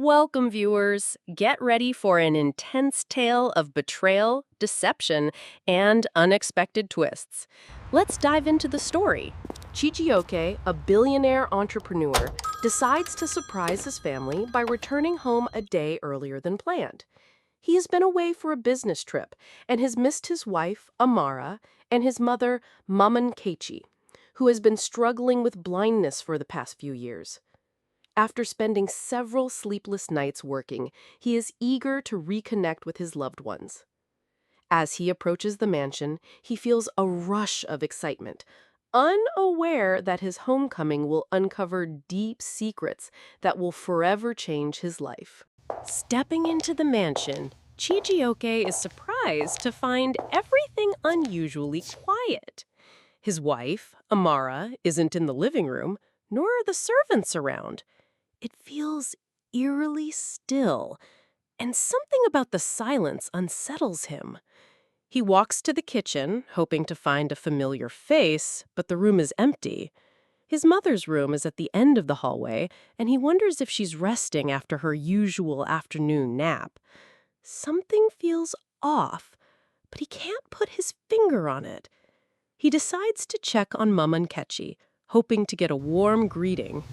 Welcome, viewers. Get ready for an intense tale of betrayal, deception, and unexpected twists. Let's dive into the story. Chijioke, a billionaire entrepreneur, decides to surprise his family by returning home a day earlier than planned. He has been away for a business trip and has missed his wife, Amara, and his mother, Maman Keiichi, who has been struggling with blindness for the past few years. After spending several sleepless nights working, he is eager to reconnect with his loved ones. As he approaches the mansion, he feels a rush of excitement, unaware that his homecoming will uncover deep secrets that will forever change his life. Stepping into the mansion, Chijioke is surprised to find everything unusually quiet. His wife, Amara, isn't in the living room, nor are the servants around. It feels eerily still, and something about the silence unsettles him. He walks to the kitchen, hoping to find a familiar face, but the room is empty. His mother's room is at the end of the hallway, and he wonders if she's resting after her usual afternoon nap. Something feels off, but he can't put his finger on it. He decides to check on Maman Keiichi, hoping to get a warm greeting.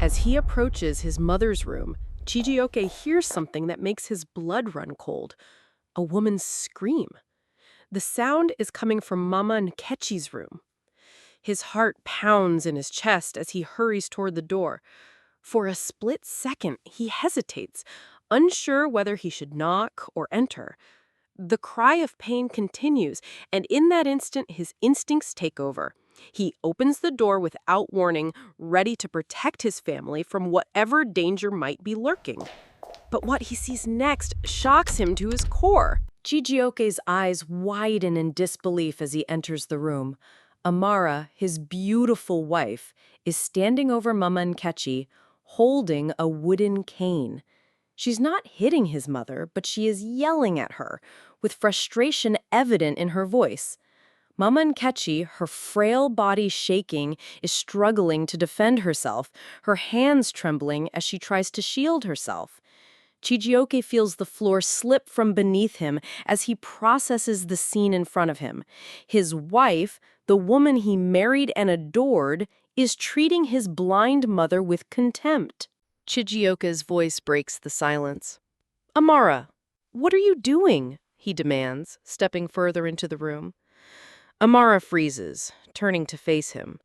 As he approaches his mother's room, Chijioke hears something that makes his blood run cold. A woman's scream. The sound is coming from Maman Keiichi's room. His heart pounds in his chest as he hurries toward the door. For a split second, he hesitates, unsure whether he should knock or enter. The cry of pain continues, and in that instant, his instincts take over. He opens the door without warning, ready to protect his family from whatever danger might be lurking. But what he sees next shocks him to his core. Chijioke's eyes widen in disbelief as he enters the room. Amara, his beautiful wife, is standing over Maman Keiichi, holding a wooden cane. She's not hitting his mother, but she is yelling at her, with frustration evident in her voice. Maman Keiichi, her frail body shaking, is struggling to defend herself, her hands trembling as she tries to shield herself. Chijioke feels the floor slip from beneath him as he processes the scene in front of him. His wife, the woman he married and adored, is treating his blind mother with contempt. Chijioke's voice breaks the silence. "Amara, what are you doing?" he demands, stepping further into the room. Amara freezes, turning to face him.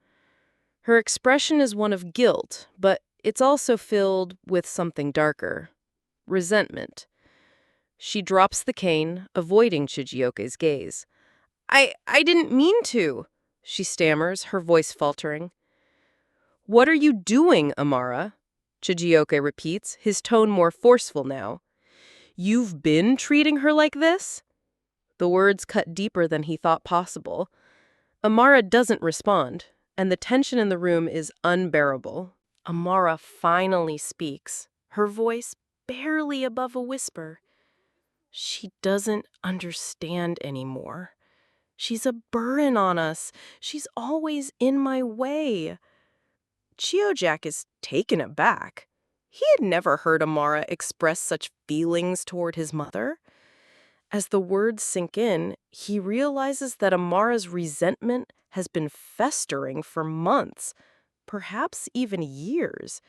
Her expression is one of guilt, but it's also filled with something darker. Resentment. She drops the cane, avoiding Chijioke's gaze. I didn't mean to," she stammers, her voice faltering. "What are you doing, Amara?" Chijioke repeats, his tone more forceful now. "You've been treating her like this?" The words cut deeper than he thought possible. Amara doesn't respond, and the tension in the room is unbearable. Amara finally speaks, her voice barely above a whisper. She doesn't understand anymore. "She's a burden on us. She's always in my way." Chiojak is taken aback. He had never heard Amara express such feelings toward his mother. As the words sink in, he realizes that Amara's resentment has been festering for months, perhaps even years.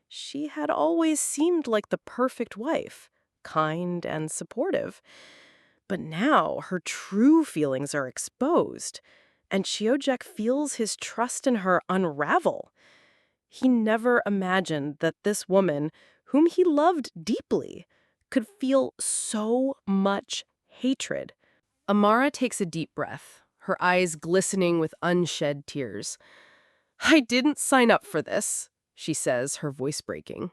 She had always seemed like the perfect wife, kind and supportive. But now her true feelings are exposed, and Chiojak feels his trust in her unravel. He never imagined that this woman, whom he loved deeply, could feel so much hatred. Amara takes a deep breath, her eyes glistening with unshed tears. "I didn't sign up for this," she says, her voice breaking.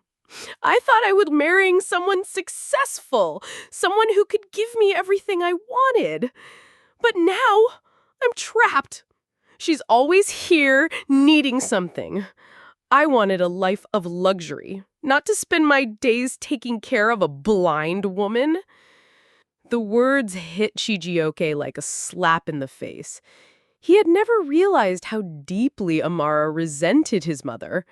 "I thought I was marrying someone successful, someone who could give me everything I wanted. But now I'm trapped. She's always here, needing something. I wanted a life of luxury, not to spend my days taking care of a blind woman." The words hit Chijioke like a slap in the face. He had never realized how deeply Amara resented his mother.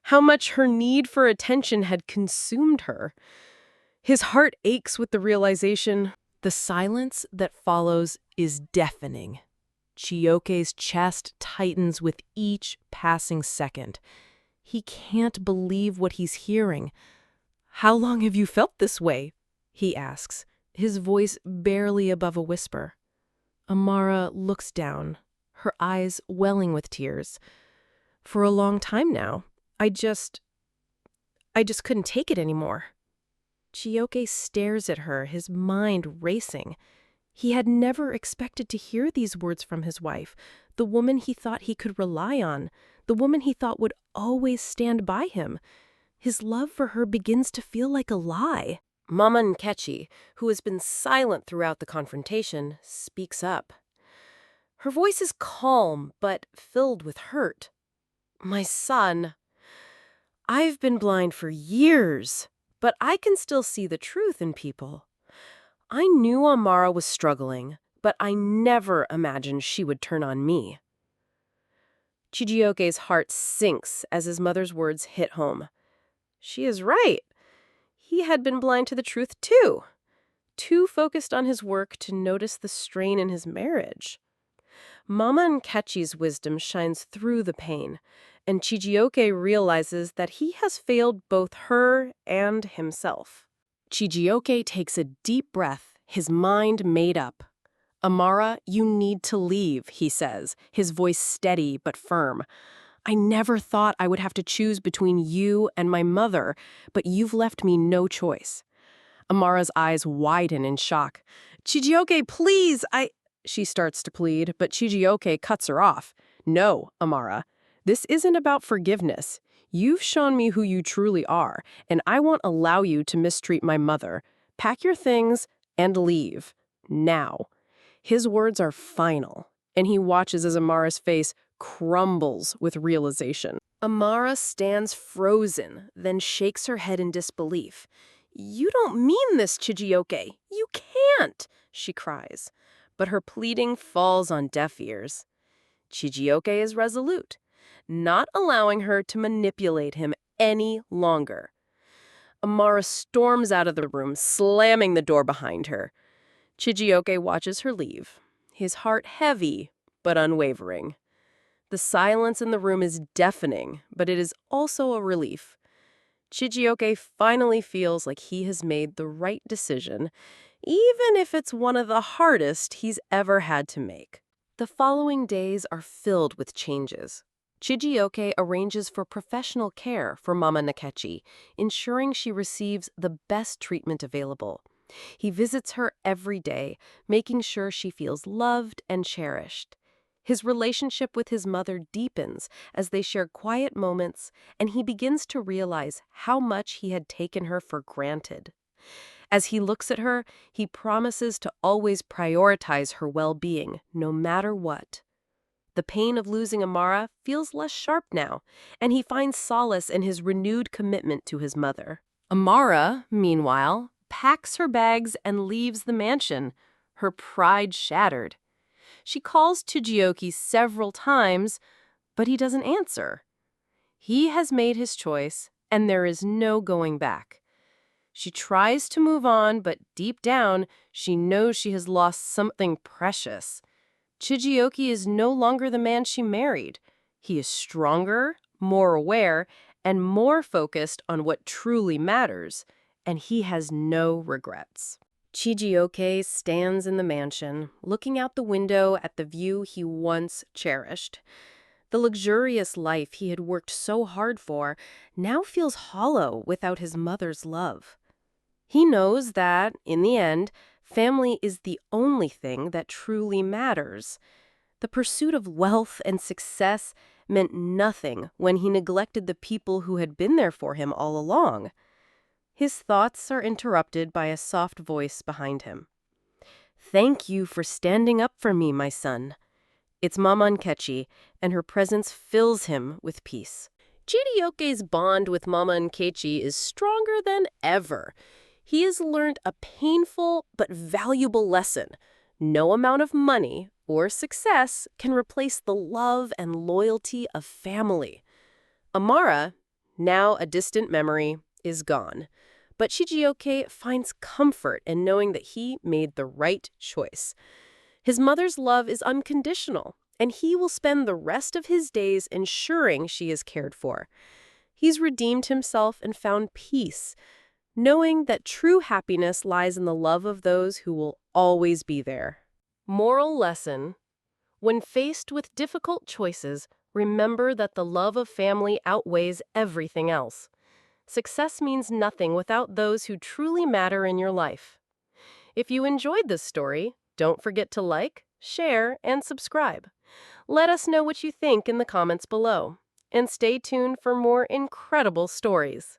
how much her need for attention had consumed her. His heart aches with the realization. The silence that follows is deafening. Chiyoke's chest tightens with each passing second. He can't believe what he's hearing. "How long have you felt this way?" he asks, his voice barely above a whisper. Amara looks down, her eyes welling with tears. "For a long time now. I just couldn't take it anymore." Chiyoke stares at her, his mind racing. He had never expected to hear these words from his wife, the woman he thought he could rely on, the woman he thought would always stand by him. His love for her begins to feel like a lie. Mama Nkechi, who has been silent throughout the confrontation, speaks up. Her voice is calm, but filled with hurt. "My son, I've been blind for years, but I can still see the truth in people. I knew Amara was struggling, but I never imagined she would turn on me." Chijioke's heart sinks as his mother's words hit home. She is right. He had been blind to the truth too focused on his work to notice the strain in his marriage. Mama Nkechi's wisdom shines through the pain, and Chijioke realizes that he has failed both her and himself. Chijioke takes a deep breath, his mind made up. "Amara, you need to leave," he says, his voice steady but firm. "I never thought I would have to choose between you and my mother, but you've left me no choice." Amara's eyes widen in shock. "Chijioke, please, She starts to plead, but Chijioke cuts her off. "No, Amara, this isn't about forgiveness. You've shown me who you truly are, and I won't allow you to mistreat my mother. Pack your things and leave. Now." His words are final, and he watches as Amara's face crumbles with realization. Amara stands frozen, then shakes her head in disbelief. "You don't mean this, Chijioke. You can't," she cries. But her pleading falls on deaf ears. Chijioke is resolute, not allowing her to manipulate him any longer. Amara storms out of the room, slamming the door behind her. Chijioke watches her leave, his heart heavy but unwavering. The silence in the room is deafening, but it is also a relief. Chijioke finally feels like he has made the right decision, even if it's one of the hardest he's ever had to make. The following days are filled with changes. Chijioke arranges for professional care for Mama Nkechi, ensuring she receives the best treatment available. He visits her every day, making sure she feels loved and cherished. His relationship with his mother deepens as they share quiet moments, and he begins to realize how much he had taken her for granted. As he looks at her, he promises to always prioritize her well-being, no matter what. The pain of losing Amara feels less sharp now, and he finds solace in his renewed commitment to his mother. Amara, meanwhile, packs her bags and leaves the mansion, her pride shattered. She calls Chijioke several times, but he doesn't answer. He has made his choice, and there is no going back. She tries to move on, but deep down, she knows she has lost something precious. Chijioke is no longer the man she married. He is stronger, more aware, and more focused on what truly matters, and he has no regrets. Chijioke stands in the mansion, looking out the window at the view he once cherished. The luxurious life he had worked so hard for now feels hollow without his mother's love. He knows that, in the end, family is the only thing that truly matters. The pursuit of wealth and success meant nothing when he neglected the people who had been there for him all along. His thoughts are interrupted by a soft voice behind him. "Thank you for standing up for me, my son." It's Mama Nkechi, and her presence fills him with peace. Chijioke's bond with Mama Nkechi is stronger than ever. He has learned a painful but valuable lesson. No amount of money or success can replace the love and loyalty of family. Amara, now a distant memory, is gone. But Chijioke finds comfort in knowing that he made the right choice. His mother's love is unconditional, and he will spend the rest of his days ensuring she is cared for. He's redeemed himself and found peace, knowing that true happiness lies in the love of those who will always be there. Moral lesson: when faced with difficult choices, remember that the love of family outweighs everything else. Success means nothing without those who truly matter in your life. If you enjoyed this story, don't forget to like, share, and subscribe. Let us know what you think in the comments below. And stay tuned for more incredible stories.